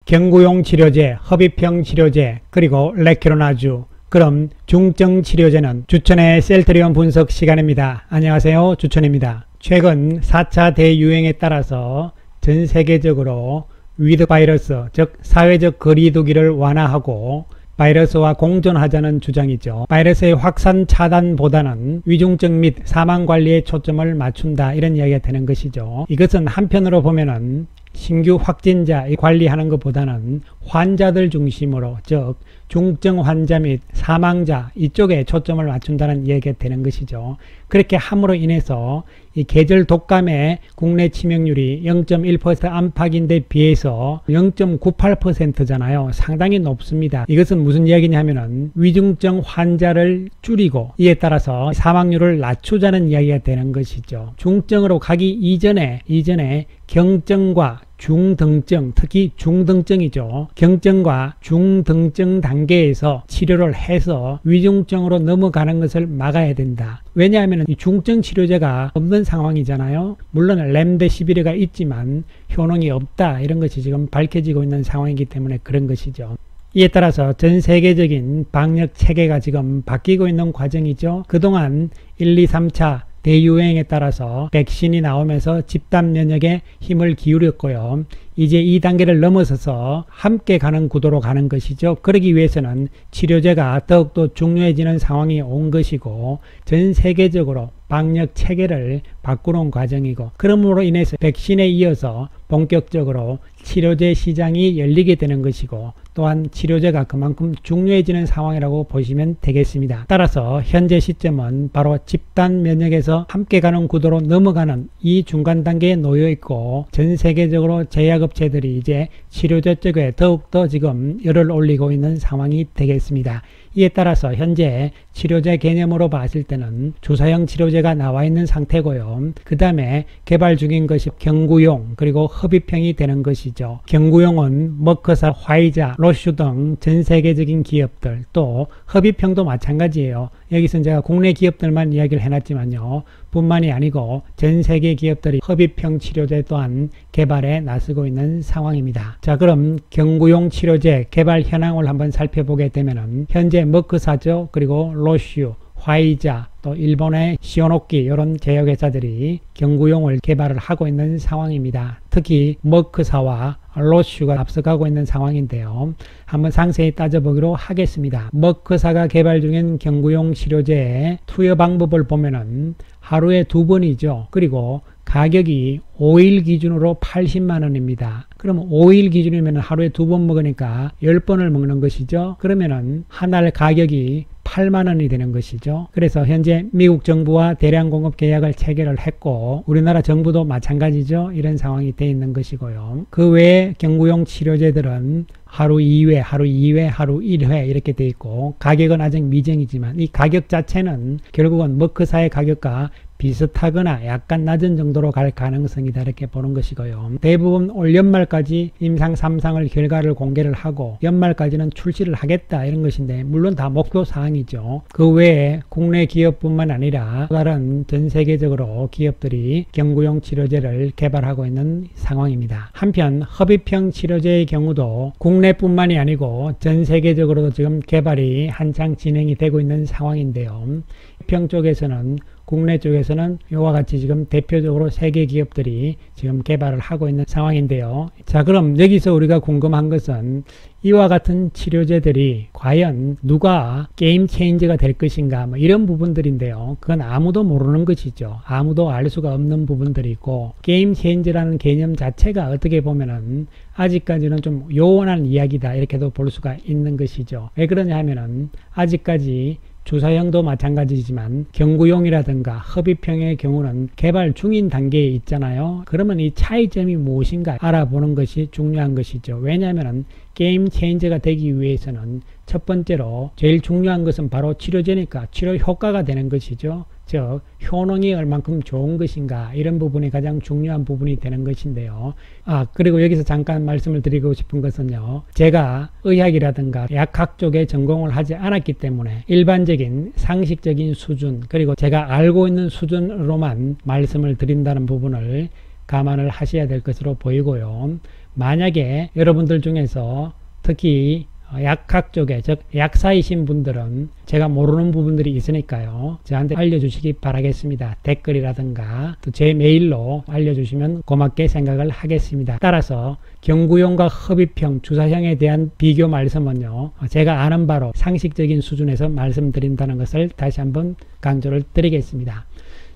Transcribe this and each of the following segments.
경구용 치료제, 허비평 치료제, 그리고 레큐로나주, 그럼 중증 치료제는 주천의 셀트리온 분석 시간입니다. 안녕하세요, 주천입니다. 최근 4차 대유행에 따라서 전 세계적으로 위드 바이러스, 즉 사회적 거리두기를 완화하고 바이러스와 공존하자는 주장이죠. 바이러스의 확산 차단보다는 위중증 및 사망 관리에 초점을 맞춘다, 이런 이야기가 되는 것이죠. 이것은 한편으로 보면은 신규 확진자 관리하는 것보다는 환자들 중심으로, 즉 중증 환자 및 사망자 이쪽에 초점을 맞춘다는 이야기가 되는 것이죠. 그렇게 함으로 인해서 이 계절 독감의 국내 치명률이 0.1% 안팎인데 비해서 0.98%잖아요. 상당히 높습니다. 이것은 무슨 이야기냐면은 위중증 환자를 줄이고 이에 따라서 사망률을 낮추자는 이야기가 되는 것이죠. 중증으로 가기 이전에 경증과 중등증, 특히 중등증이죠. 경증과 중등증 단계에서 치료를 해서 위중증으로 넘어가는 것을 막아야 된다. 왜냐하면 이 중증 치료제가 없는 상황이잖아요. 물론 렘데시비르가 있지만 효능이 없다, 이런 것이 지금 밝혀지고 있는 상황이기 때문에 그런 것이죠. 이에 따라서 전 세계적인 방역 체계가 지금 바뀌고 있는 과정이죠. 그동안 1, 2, 3차 대유행에 따라서 백신이 나오면서 집단 면역에 힘을 기울였고요. 이제 2단계를 넘어서서 함께 가는 구도로 가는 것이죠. 그러기 위해서는 치료제가 더욱더 중요해지는 상황이 온 것이고, 전 세계적으로 방역 체계를 바꾸는 과정이고, 그러므로 인해서 백신에 이어서 본격적으로 치료제 시장이 열리게 되는 것이고, 또한 치료제가 그만큼 중요해지는 상황이라고 보시면 되겠습니다. 따라서 현재 시점은 바로 집단 면역에서 함께 가는 구도로 넘어가는 이 중간 단계에 놓여 있고, 전 세계적으로 제약업체들이 이제 치료제 쪽에 더욱더 지금 열을 올리고 있는 상황이 되겠습니다. 이에 따라서 현재 치료제 개념으로 봤을 때는 주사형 치료제가 나와 있는 상태고요. 그 다음에 개발 중인 것이 경구용 그리고 허비평이 되는 것이죠. 경구용은 머크사, 화이자, 로슈 등 전 세계적인 기업들, 또 허비평도 마찬가지예요. 여기서 제가 국내 기업들만 이야기를 해놨지만요, 뿐만이 아니고 전 세계 기업들이 허비평 치료제 또한 개발에 나서고 있는 상황입니다. 자, 그럼 경구용 치료제 개발 현황을 한번 살펴보게 되면은 현재 머크사죠, 그리고 로슈, 화이자, 또 일본의 시오노키, 이런 제약회사들이 경구용을 개발을 하고 있는 상황입니다. 특히 머크사와 로슈가 앞서가고 있는 상황인데요, 한번 상세히 따져보기로 하겠습니다. 머크사가 개발 중인 경구용 치료제의 투여 방법을 보면은 하루에 2번이죠. 그리고 가격이 5일 기준으로 80만원입니다. 그럼 5일 기준이면 하루에 2번 먹으니까 10번을 먹는 것이죠. 그러면은 한 알 가격이 8만원이 되는 것이죠. 그래서 현재 미국 정부와 대량 공급 계약을 체결을 했고, 우리나라 정부도 마찬가지죠. 이런 상황이 되어 있는 것이고요. 그 외에 경구용 치료제들은 하루 2회, 하루 2회, 하루 1회 이렇게 되어 있고, 가격은 아직 미정이지만 이 가격 자체는 결국은 머크사의 가격과 비슷하거나 약간 낮은 정도로 갈 가능성이다, 이렇게 보는 것이고요. 대부분 올 연말까지 임상 3상을 결과를 공개를 하고 연말까지는 출시를 하겠다, 이런 것인데, 물론 다 목표 사항이죠. 그 외에 국내 기업뿐만 아니라 다른 전 세계적으로 기업들이 경구용 치료제를 개발하고 있는 상황입니다. 한편 허비평 치료제의 경우도 국내뿐만이 아니고 전 세계적으로도 지금 개발이 한창 진행이 되고 있는 상황인데요. 평 쪽에서는, 국내 쪽에서는 이와 같이 지금 대표적으로 세계 기업들이 지금 개발을 하고 있는 상황인데요. 자, 그럼 여기서 우리가 궁금한 것은 이와 같은 치료제들이 과연 누가 게임 체인저가 될 것인가, 뭐 이런 부분들인데요. 그건 아무도 모르는 것이죠. 아무도 알 수가 없는 부분들이고, 게임 체인저라는 개념 자체가 어떻게 보면은 아직까지는 좀 요원한 이야기다, 이렇게도 볼 수가 있는 것이죠. 왜 그러냐 하면은 아직까지 주사형도 마찬가지지만 경구용이라든가 허비평의 경우는 개발 중인 단계에 있잖아요. 그러면 이 차이점이 무엇인가 알아보는 것이 중요한 것이죠. 왜냐하면 게임 체인저가 되기 위해서는 첫 번째로 제일 중요한 것은 바로 치료제니까 치료 효과가 되는 것이죠. 즉 효능이 얼만큼 좋은 것인가, 이런 부분이 가장 중요한 부분이 되는 것인데요. 그리고 여기서 잠깐 말씀을 드리고 싶은 것은요, 제가 의학이라든가 약학 쪽에 전공을 하지 않았기 때문에 일반적인 상식적인 수준, 그리고 제가 알고 있는 수준으로만 말씀을 드린다는 부분을 감안을 하셔야 될 것으로 보이고요. 만약에 여러분들 중에서 특히 약학 쪽에 즉 약사이신 분들은 제가 모르는 부분들이 있으니까요, 저한테 알려주시기 바라겠습니다. 댓글이라든가 또 제 메일로 알려주시면 고맙게 생각을 하겠습니다. 따라서 경구용과 흡입형, 주사형에 대한 비교 말씀은요, 제가 아는 바로 상식적인 수준에서 말씀드린다는 것을 다시 한번 강조를 드리겠습니다.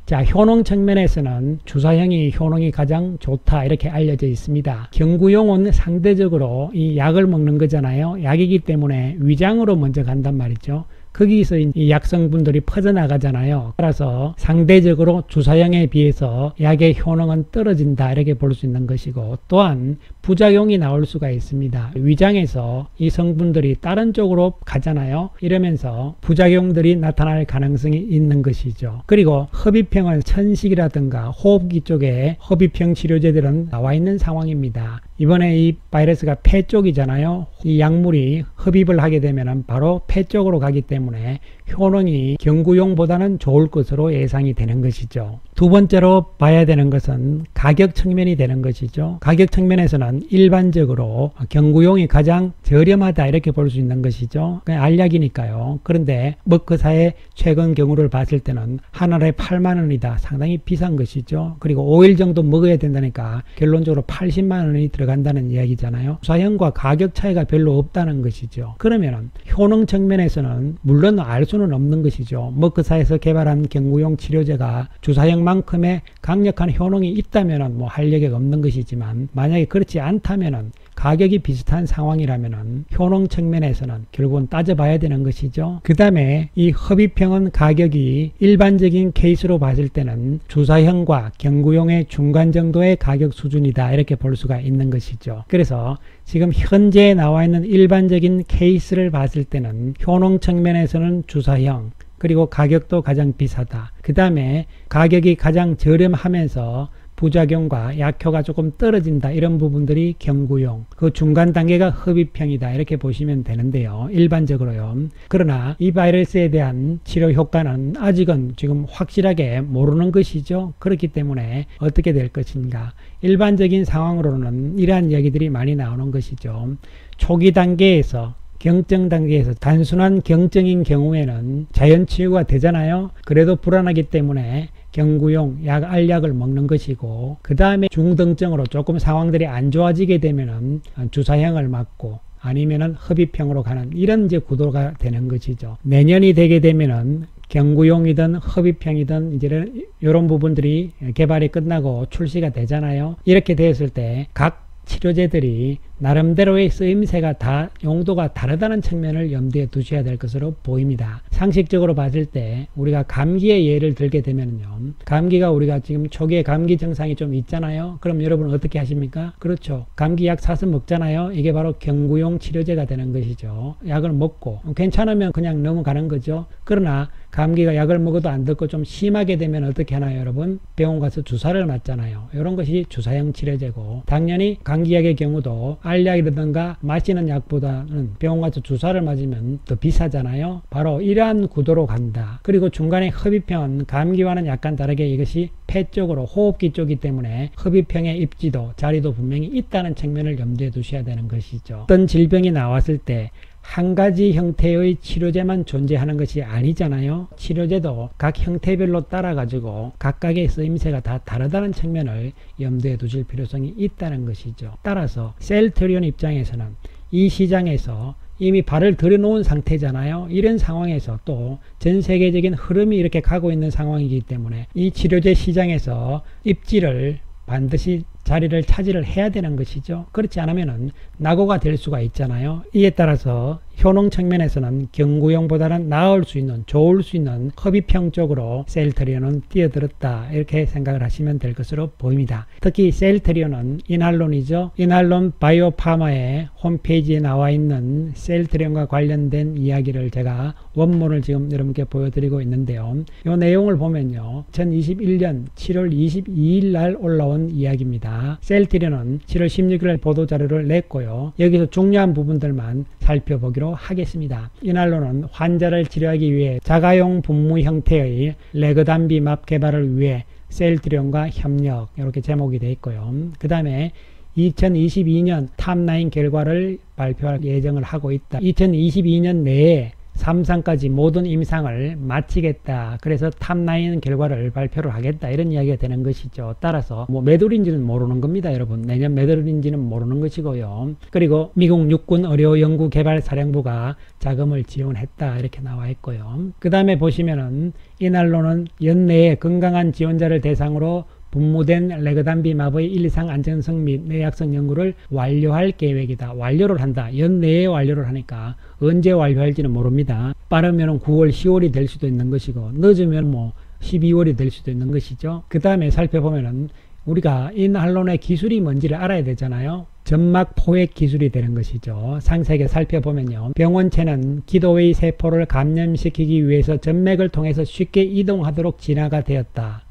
자, 효능 측면에서는 주사형이 효능이 가장 좋다 이렇게 알려져 있습니다. 경구용은 상대적으로 이 약을 먹는 거잖아요. 약이기 때문에 위장으로 먼저 간단 말이죠. 거기서 이 약성분들이 퍼져나가잖아요. 따라서 상대적으로 주사형에 비해서 약의 효능은 떨어진다 이렇게 볼 수 있는 것이고, 또한 부작용이 나올 수가 있습니다. 위장에서 이 성분들이 다른 쪽으로 가잖아요. 이러면서 부작용들이 나타날 가능성이 있는 것이죠. 그리고 흡입형은 천식이라든가 호흡기 쪽에 흡입형 치료제들은 나와 있는 상황입니다. 이번에 이 바이러스가 폐 쪽이잖아요. 이 약물이 흡입을 하게 되면 바로 폐 쪽으로 가기 때문에 효능이 경구용보다는 좋을 것으로 예상이 되는 것이죠. 두 번째로 봐야 되는 것은 가격 측면이 되는 것이죠. 가격 측면에서는 일반적으로 경구용이 가장 저렴하다 이렇게 볼 수 있는 것이죠. 그냥 알약이니까요. 그런데 머크사의 최근 경우를 봤을 때는 한 알에 8만 원이다. 상당히 비싼 것이죠. 그리고 5일 정도 먹어야 된다니까 결론적으로 80만 원이 들어간다는 이야기잖아요. 주사형과 가격 차이가 별로 없다는 것이죠. 그러면 효능 측면에서는 물론 알 수는 없는 것이죠. 머크사에서 개발한 경구용 치료제가 주사형만큼의 강력한 효능이 있다면 뭐 할 얘기가 없는 것이지만, 만약에 그렇지 않다면 가격이 비슷한 상황이라면 효능 측면에서는 결국은 따져봐야 되는 것이죠. 그 다음에 이 흡입형은 가격이 일반적인 케이스로 봤을 때는 주사형과 경구용의 중간 정도의 가격 수준이다 이렇게 볼 수가 있는 것이죠. 그래서 지금 현재 나와 있는 일반적인 케이스를 봤을 때는 효능 측면에서는 주사형, 그리고 가격도 가장 비싸다. 그 다음에 가격이 가장 저렴하면서 부작용과 약효가 조금 떨어진다, 이런 부분들이 경구용, 그 중간 단계가 흡입형이다 이렇게 보시면 되는데요, 일반적으로요. 그러나 이 바이러스에 대한 치료 효과는 아직은 지금 확실하게 모르는 것이죠. 그렇기 때문에 어떻게 될 것인가, 일반적인 상황으로는 이러한 이야기들이 많이 나오는 것이죠. 초기 단계에서, 경증 단계에서 단순한 경증인 경우에는 자연치유가 되잖아요. 그래도 불안하기 때문에 경구용 알약을 먹는 것이고, 그 다음에 중등증으로 조금 상황들이 안 좋아지게 되면은 주사형을 맞고 아니면은 흡입형으로 가는 이런 이제 구도가 되는 것이죠. 내년이 되게 되면은 경구용이든 흡입형이든 이제 이런 부분들이 개발이 끝나고 출시가 되잖아요. 이렇게 되었을 때 각 치료제들이 나름대로의 쓰임새가 다 용도가 다르다는 측면을 염두에 두셔야 될 것으로 보입니다. 상식적으로 봤을 때 우리가 감기의 예를 들게 되면요, 감기가 우리가 지금 초기에 감기 증상이 좀 있잖아요. 그럼 여러분 어떻게 하십니까? 그렇죠, 감기약 사서 먹잖아요. 이게 바로 경구용 치료제가 되는 것이죠. 약을 먹고 괜찮으면 그냥 넘어가는 거죠. 그러나 감기가 약을 먹어도 안 듣고 좀 심하게 되면 어떻게 하나요, 여러분? 병원 가서 주사를 맞잖아요. 이런 것이 주사형 치료제고, 당연히 감기약의 경우도 알약이라든가 마시는 약보다는 병원 가서 주사를 맞으면 더 비싸잖아요. 바로 이러한 구도로 간다. 그리고 중간에 흡입형은 감기와는 약간 다르게 이것이 폐 쪽으로 호흡기 쪽이기 때문에 흡입형의 입지도 자리도 분명히 있다는 측면을 염두에 두셔야 되는 것이죠. 어떤 질병이 나왔을 때 한 가지 형태의 치료제만 존재하는 것이 아니잖아요. 치료제도 각 형태별로 따라 가지고 각각의 쓰임새가 다 다르다는 측면을 염두에 두실 필요성이 있다는 것이죠. 따라서 셀트리온 입장에서는 이 시장에서 이미 발을 들여놓은 상태잖아요. 이런 상황에서 또 전 세계적인 흐름이 이렇게 가고 있는 상황이기 때문에 이 치료제 시장에서 입지를 반드시 자리를 차지를 해야 되는 것이죠. 그렇지 않으면 낙오가 될 수가 있잖아요. 이에 따라서 효능 측면에서는 경구용보다는 나을 수 있는, 좋을 수 있는 흡입형 쪽으로 셀트리온은 뛰어들었다, 이렇게 생각을 하시면 될 것으로 보입니다. 특히 셀트리온은 이날론이죠. 이날론 바이오파마의 홈페이지에 나와 있는 셀트리온과 관련된 이야기를 제가 원문을 지금 여러분께 보여드리고 있는데요. 이 내용을 보면요, 2021년 7월 22일 날 올라온 이야기입니다. 셀트리온은 7월 16일 보도자료를 냈고요. 여기서 중요한 부분들만 살펴보기로 하겠습니다. 이날로는 환자를 치료하기 위해 자가용 분무 형태의 레그담비맙 개발을 위해 셀트리온과 협력, 이렇게 제목이 되어 있고요. 그 다음에 2022년 탑9 결과를 발표할 예정을 하고 있다. 2022년 내에 3상까지 모든 임상을 마치겠다. 그래서 탑9 결과를 발표를 하겠다. 이런 이야기가 되는 것이죠. 따라서 뭐 몇 월인지는 모르는 겁니다. 여러분. 내년 몇 월인지는 모르는 것이고요. 그리고 미국 육군 의료연구개발사령부가 자금을 지원했다. 이렇게 나와 있고요. 그 다음에 보시면은 이날로는 연내에 건강한 지원자를 대상으로 분무된 레그담비맙의 1, 2상 안전성 및 내약성 연구를 완료할 계획이다. 완료를 한다. 연내에 완료를 하니까 언제 완료할지는 모릅니다. 빠르면 9월, 10월이 될 수도 있는 것이고 늦으면 뭐 12월이 될 수도 있는 것이죠. 그 다음에 살펴보면은 우리가 인할론의 기술이 뭔지를 알아야 되잖아요. 점막 포획 기술이 되는 것이죠. 상세하게 살펴보면요. 병원체는 기도의 세포를 감염시키기 위해서 점맥을 통해서 쉽게 이동하도록 진화가 되었다.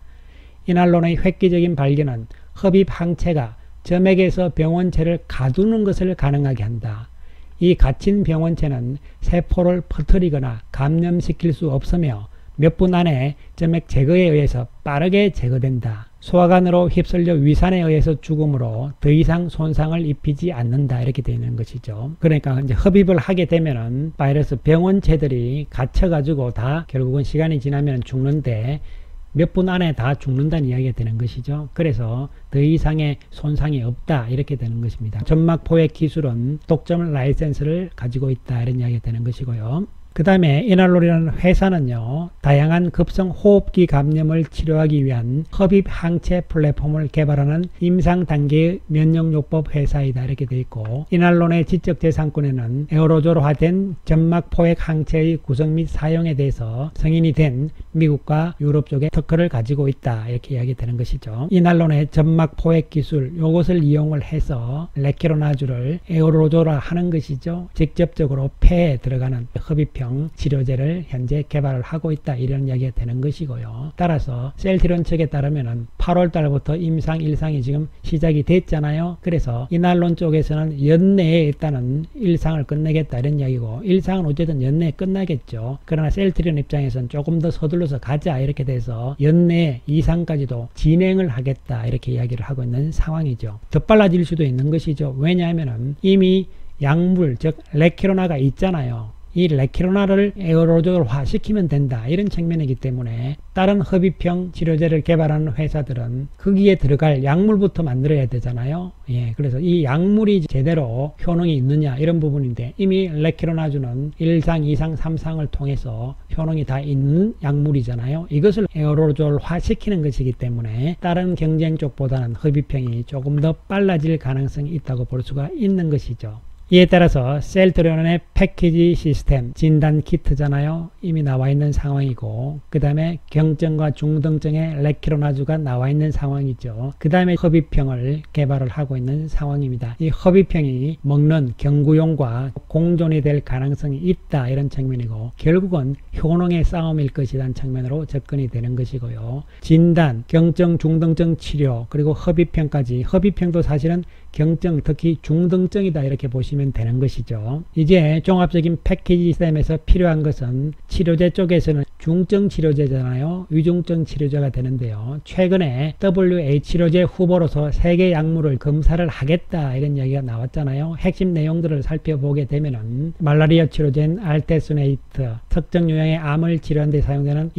이날론의 획기적인 발견은 흡입 항체가 점액에서 병원체를 가두는 것을 가능하게 한다. 이 갇힌 병원체는 세포를 퍼뜨리거나 감염시킬 수 없으며 몇 분 안에 점액 제거에 의해서 빠르게 제거된다. 소화관으로 휩쓸려 위산에 의해서 죽음으로 더 이상 손상을 입히지 않는다. 이렇게 되어 있는 것이죠. 그러니까 이제 흡입을 하게 되면은 바이러스 병원체들이 갇혀가지고 다 결국은 시간이 지나면 죽는데 몇 분 안에 다 죽는다는 이야기가 되는 것이죠. 그래서 더 이상의 손상이 없다. 이렇게 되는 것입니다. 점막 포획 기술은 독점 라이센스를 가지고 있다. 이런 이야기가 되는 것이고요. 그 다음에 이날론이라는 회사는요. 다양한 급성 호흡기 감염을 치료하기 위한 흡입 항체 플랫폼을 개발하는 임상 단계의 면역요법 회사이다. 이렇게 되어 있고 이날론의 지적재산권에는 에어로졸화된 점막 포획 항체의 구성 및 사용에 대해서 승인이 된 미국과 유럽 쪽에 특허를 가지고 있다. 이렇게 이야기 되는 것이죠. 이날론의 점막 포획 기술 이것을 이용을 해서 레키로나주를 에어로졸화하는 것이죠. 직접적으로 폐에 들어가는 흡입 치료제를 현재 개발을 하고 있다. 이런 이야기가 되는 것이고요. 따라서 셀트리온 측에 따르면 8월 달부터 임상 1상이 지금 시작이 됐잖아요. 그래서 이날론 쪽에서는 연내에 일단은 1상을 끝내겠다. 이런 이야기고 1상은 어쨌든 연내에 끝나겠죠. 그러나 셀트리온 입장에서는 조금 더 서둘러서 가자. 이렇게 돼서 연내에 2상까지도 진행을 하겠다. 이렇게 이야기를 하고 있는 상황이죠. 더 빨라질 수도 있는 것이죠. 왜냐하면 이미 약물 즉 레키로나가 있잖아요. 이 레키로나를 에어로졸화 시키면 된다. 이런 측면이기 때문에 다른 흡입형 치료제를 개발하는 회사들은 거기에 들어갈 약물부터 만들어야 되잖아요. 예, 그래서 이 약물이 제대로 효능이 있느냐 이런 부분인데 이미 레키로나주는 1상, 2상, 3상을 통해서 효능이 다 있는 약물이잖아요. 이것을 에어로졸화 시키는 것이기 때문에 다른 경쟁 쪽보다는 흡입형이 조금 더 빨라질 가능성이 있다고 볼 수가 있는 것이죠. 이에 따라서 셀트리온의 패키지 시스템 진단 키트잖아요. 이미 나와 있는 상황이고 그 다음에 경증과 중등증의 레키로나주가 나와 있는 상황이죠. 그 다음에 흡입형을 개발을 하고 있는 상황입니다. 이 흡입형이 먹는 경구용과 공존이 될 가능성이 있다. 이런 측면이고 결국은 효능의 싸움일 것이라는 측면으로 접근이 되는 것이고요. 진단, 경증, 중등증 치료 그리고 흡입형까지 흡입형도 사실은 경증 특히 중등증이다. 이렇게 보시면 되는 것이죠. 이제 종합적인 패키지 시스템에서 필요한 것은 치료제 쪽에서는 중증 치료제잖아요. 위중증 치료제가 되는데요. 최근에 WHO 후보로서 세계 약물을 검사를 하겠다. 이런 이야기가 나왔잖아요. 핵심 내용들을 살펴보게 되면은 말라리아 치료제인 알테스네이트, 특정 유형의 암을 치료하는 데 사용되는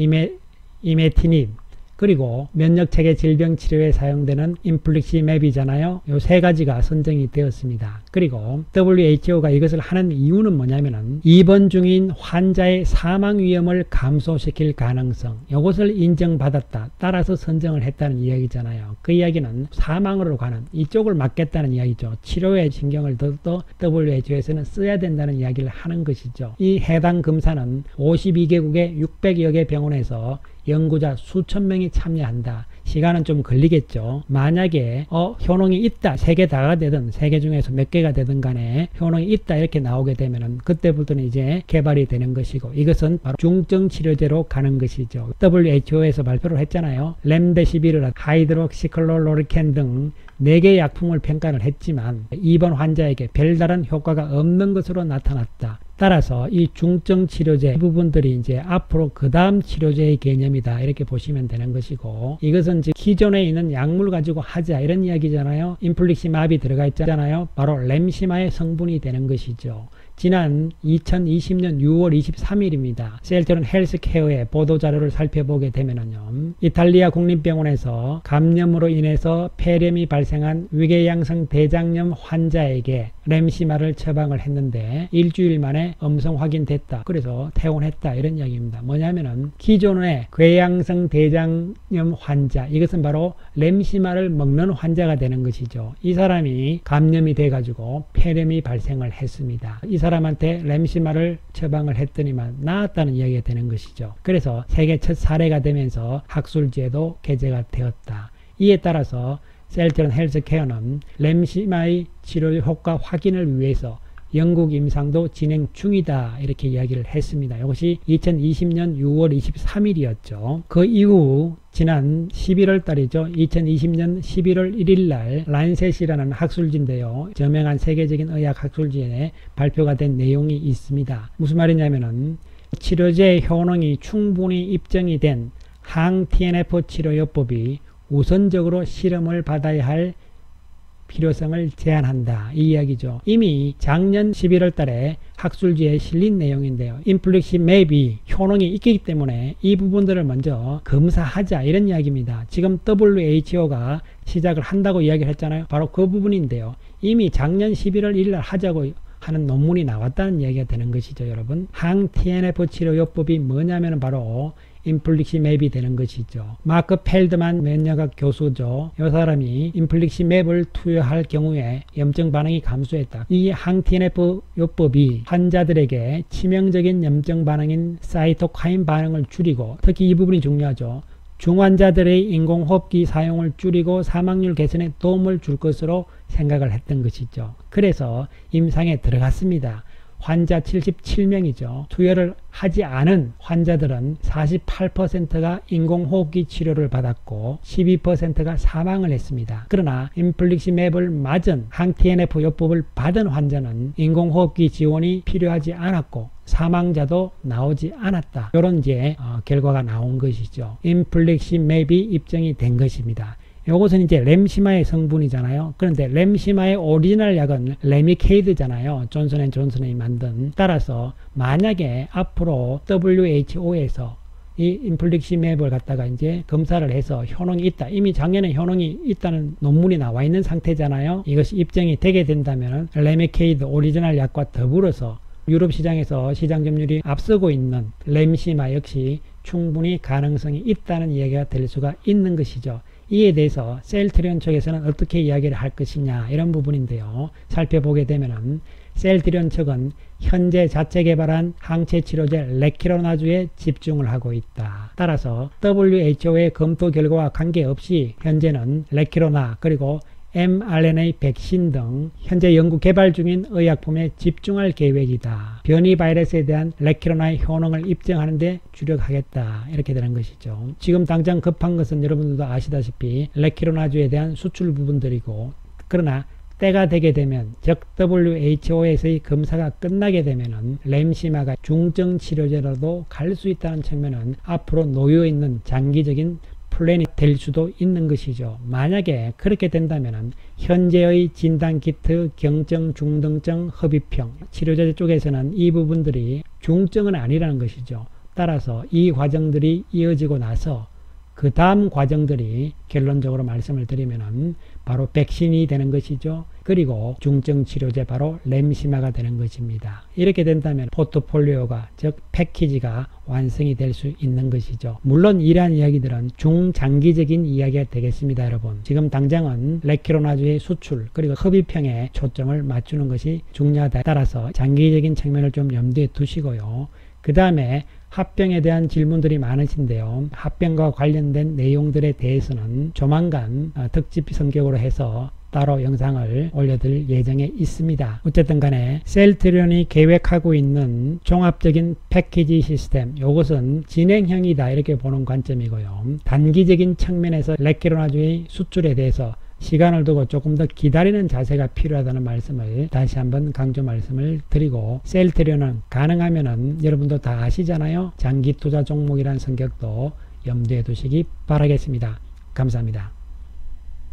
이메티닙 그리고 면역체계 질병 치료에 사용되는 인플릭시맵이잖아요. 요 세 가지가 선정이 되었습니다. 그리고 WHO가 이것을 하는 이유는 뭐냐면은 입원 중인 환자의 사망 위험을 감소시킬 가능성 이것을 인정받았다. 따라서 선정을 했다는 이야기잖아요. 그 이야기는 사망으로 가는 이쪽을 막겠다는 이야기죠. 치료에 신경을 더 WHO에서는 써야 된다는 이야기를 하는 것이죠. 이 해당 검사는 52개국의 600여 개 병원에서 연구자 수천 명이 참여한다. 시간은 좀 걸리겠죠. 만약에 효능이 있다. 3개 다가 되든 3개 중에서 몇 개가 되든 간에 효능이 있다 이렇게 나오게 되면은 그때부터는 이제 개발이 되는 것이고 이것은 바로 중증 치료제로 가는 것이죠. WHO에서 발표를 했잖아요. 렘데시비르, 하이드록시클로로리켄 등 4개의 약품을 평가를 했지만 입원 환자에게 별다른 효과가 없는 것으로 나타났다. 따라서 이 중증 치료제 부분들이 이제 앞으로 그 다음 치료제의 개념이다 이렇게 보시면 되는 것이고, 이것은 지금 기존에 있는 약물 가지고 하자 이런 이야기잖아요. 인플릭시맙이 들어가 있잖아요. 바로 램시마의 성분이 되는 것이죠. 지난 2020년 6월 23일입니다. 셀트리온 헬스케어의 보도자료를 살펴보게 되면요, 이탈리아 국립병원에서 감염으로 인해서 폐렴이 발생한 위궤양성 대장염 환자에게 램시마를 처방을 했는데 일주일 만에 음성 확인됐다. 그래서 퇴원했다 이런 이야기입니다. 뭐냐면은 기존의 궤양성 대장염 환자, 이것은 바로 램시마를 먹는 환자가 되는 것이죠. 이 사람이 감염이 돼 가지고 폐렴이 발생을 했습니다. 이 사람한테 램시마를 처방을 했더니만 나았다는 이야기가 되는 것이죠. 그래서 세계 첫 사례가 되면서 학술지에도 게재가 되었다. 이에 따라서 셀트리온 헬스케어는 램시마의 치료 효과 확인을 위해서 영국 임상도 진행 중이다 이렇게 이야기를 했습니다. 이것이 2020년 6월 23일이었죠. 그 이후 지난 11월 달이죠. 2020년 11월 1일 날 란셋이라는 학술지인데요, 저명한 세계적인 의학 학술지에 발표가 된 내용이 있습니다. 무슨 말이냐면은 치료제의 효능이 충분히 입증이 된 항 TNF 치료요법이 우선적으로 실험을 받아야 할 필요성을 제한한다 이 이야기죠. 이미 작년 11월 달에 학술지에 실린 내용인데요, 인플릭시맵이 효능이 있기 때문에 이 부분들을 먼저 검사하자 이런 이야기입니다. 지금 WHO가 시작을 한다고 이야기를 했잖아요. 바로 그 부분인데요, 이미 작년 11월 1일 날 하자고 하는 논문이 나왔다는 이야기가 되는 것이죠. 여러분, 항 TNF 치료요법이 뭐냐면 바로 인플릭시맵이 되는 것이죠. 마크 펠드만 면역학 교수죠. 이 사람이 인플릭시맵을 투여할 경우에 염증 반응이 감소했다. 이 항 TNF 요법이 환자들에게 치명적인 염증 반응인 사이토카인 반응을 줄이고, 특히 이 부분이 중요하죠, 중환자들의 인공호흡기 사용을 줄이고 사망률 개선에 도움을 줄 것으로 생각을 했던 것이죠. 그래서 임상에 들어갔습니다. 환자 77명이죠. 투여를 하지 않은 환자들은 48%가 인공호흡기 치료를 받았고 12%가 사망을 했습니다. 그러나 인플릭시맵을 맞은 항 TNF 요법을 받은 환자는 인공호흡기 지원이 필요하지 않았고 사망자도 나오지 않았다. 이런 이제 결과가 나온 것이죠. 인플릭시맵이 입증이 된 것입니다. 요것은 이제 램시마의 성분이잖아요. 그런데 램시마의 오리지널 약은 레미케이드잖아요. 존슨앤존슨이 만든. 따라서 만약에 앞으로 WHO에서 이 인플릭시맵을 갖다가 이제 검사를 해서 효능이 있다. 이미 작년에 효능이 있다는 논문이 나와 있는 상태잖아요. 이것이 입증이 되게 된다면 레미케이드 오리지널 약과 더불어서 유럽 시장에서 시장 점유율이 앞서고 있는 램시마 역시 충분히 가능성이 있다는 이야기가 될 수가 있는 것이죠. 이에 대해서 셀트리온 측에서는 어떻게 이야기를 할 것이냐 이런 부분인데요. 살펴보게 되면은 셀트리온 측은 현재 자체 개발한 항체 치료제 레키로나주에 집중을 하고 있다. 따라서 WHO의 검토 결과와 관계없이 현재는 레키로나 그리고 mRNA 백신 등 현재 연구 개발 중인 의약품에 집중할 계획이다. 변이 바이러스에 대한 레키로나의 효능을 입증하는 데 주력하겠다. 이렇게 되는 것이죠. 지금 당장 급한 것은 여러분들도 아시다시피 레키로나주에 대한 수출 부분들이고, 그러나 때가 되게 되면, 즉 WHO에서의 검사가 끝나게 되면은 램시마가 중증 치료제로도 갈 수 있다는 측면은 앞으로 놓여 있는 장기적인 플랜이 될 수도 있는 것이죠. 만약에 그렇게 된다면 현재의 진단키트, 경증, 중등증, 흡입형 치료제 쪽에서는 이 부분들이 중증은 아니라는 것이죠. 따라서 이 과정들이 이어지고 나서 그 다음 과정들이 결론적으로 말씀을 드리면은 바로 백신이 되는 것이죠. 그리고 중증 치료제 바로 램시마가 되는 것입니다. 이렇게 된다면 포트폴리오가, 즉 패키지가 완성이 될 수 있는 것이죠. 물론 이러한 이야기들은 중장기적인 이야기가 되겠습니다. 여러분, 지금 당장은 레키로나주의 수출 그리고 흡입형에 초점을 맞추는 것이 중요하다. 따라서 장기적인 측면을 좀 염두에 두시고요. 그 다음에 합병에 대한 질문들이 많으신데요. 합병과 관련된 내용들에 대해서는 조만간 특집 성격으로 해서 따로 영상을 올려드릴 예정에 있습니다. 어쨌든 간에 셀트리온이 계획하고 있는 종합적인 패키지 시스템, 이것은 진행형이다 이렇게 보는 관점이고요. 단기적인 측면에서 레키로나주의 수출에 대해서 시간을 두고 조금 더 기다리는 자세가 필요하다는 말씀을 다시 한번 강조 말씀을 드리고, 셀트리온은 가능하면은 여러분도 다 아시잖아요. 장기 투자 종목이라는 성격도 염두에 두시기 바라겠습니다. 감사합니다.